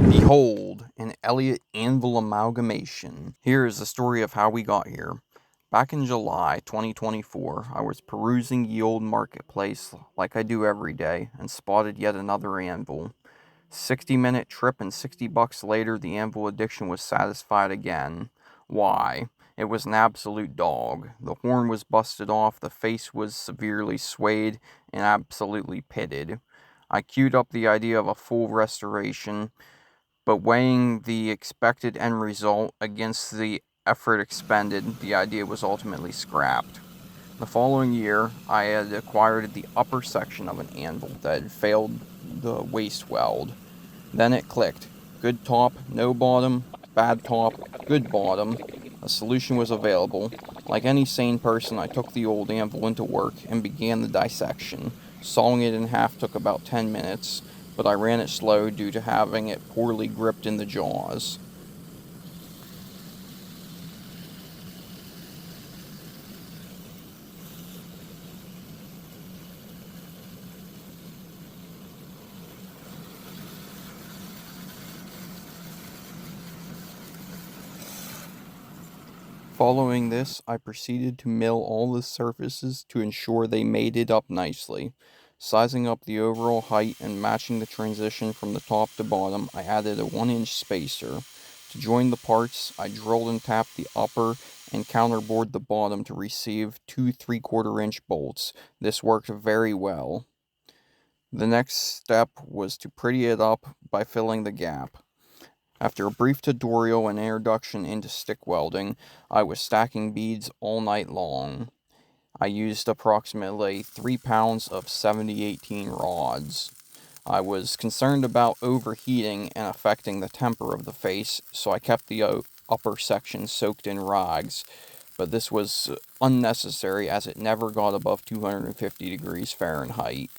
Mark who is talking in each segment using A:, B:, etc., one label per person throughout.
A: Behold, an Elliott Anvil amalgamation. Here is the story of how we got here. Back in July 2024, I was perusing ye old marketplace like I do every day and spotted yet another anvil. 60-minute trip and $60 later, the anvil addiction was satisfied again. Why? It was an absolute dog. The horn was busted off, the face was severely swayed, and absolutely pitted. I queued up the idea of a full restoration, but weighing the expected end result against the effort expended, the idea was ultimately scrapped. The following year, I had acquired the upper section of an anvil that had failed the waist weld. Then it clicked. Good top, no bottom. Bad top, good bottom. A solution was available. Like any sane person, I took the old anvil into work and began the dissection. Sawing it in half took about 10 minutes, but I ran it slow due to having it poorly gripped in the jaws. Following this, I proceeded to mill all the surfaces to ensure they mated up nicely. Sizing up the overall height and matching the transition from the top to bottom, I added a 1-inch spacer. To join the parts, I drilled and tapped the upper and counterbored the bottom to receive 2 3/4-inch bolts. This worked very well. The next step was to pretty it up by filling the gap. After a brief tutorial and introduction into stick welding, I was stacking beads all night long. I used approximately 3 pounds of 7018 rods. I was concerned about overheating and affecting the temper of the face, so I kept the upper section soaked in rags, but this was unnecessary as it never got above 250 degrees Fahrenheit.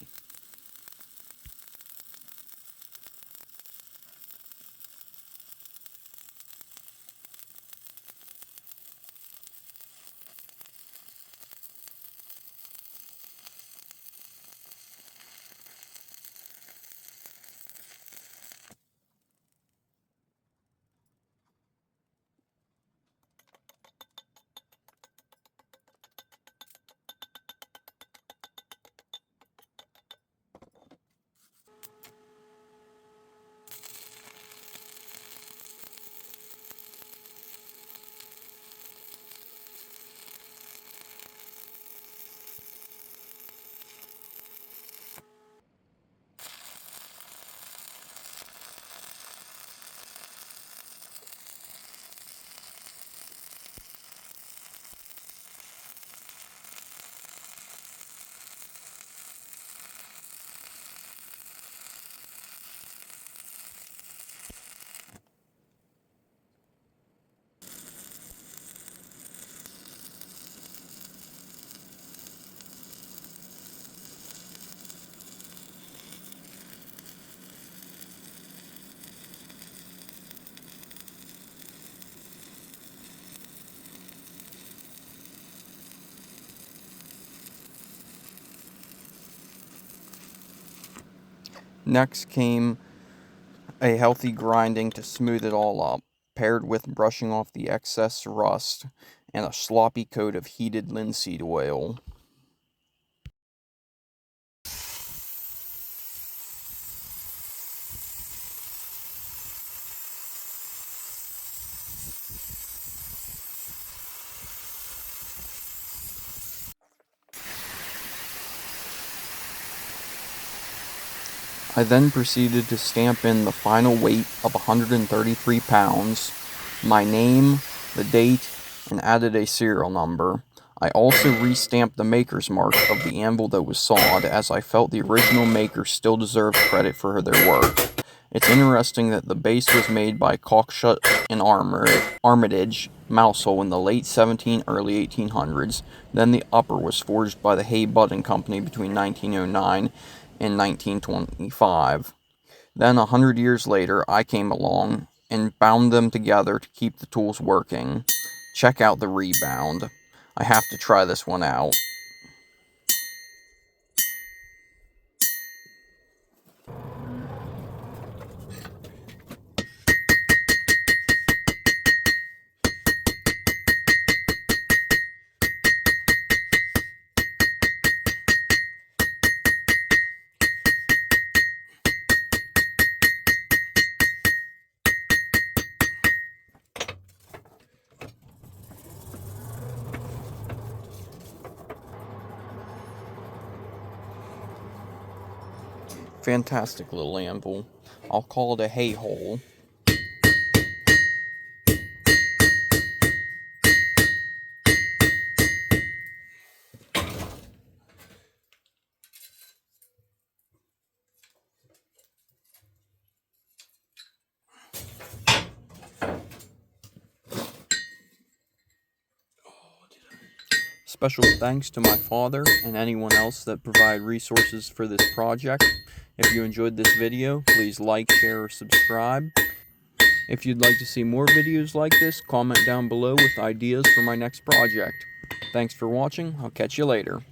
A: Next came a healthy grinding to smooth it all up, paired with brushing off the excess rust and a sloppy coat of heated linseed oil. I then proceeded to stamp in the final weight of 133 pounds, my name, the date, and added a serial number. I also restamped the maker's mark of the anvil that was sawed, as I felt the original maker still deserved credit for their work. It's interesting that the base was made by Cockshut and Armitage, Mousehole in the late early 1800s. Then the upper was forged by the Hay Budding Company between 1909 and 1925. Then, 100 years later, I came along and bound them together to keep the tools working. Check out the rebound. I have to try this one out. Fantastic little anvil. I'll call it a hay hole. Special thanks to my father and anyone else that provide resources for this project. If you enjoyed this video, please like, share, or subscribe. If you'd like to see more videos like this, comment down below with ideas for my next project. Thanks for watching. I'll catch you later.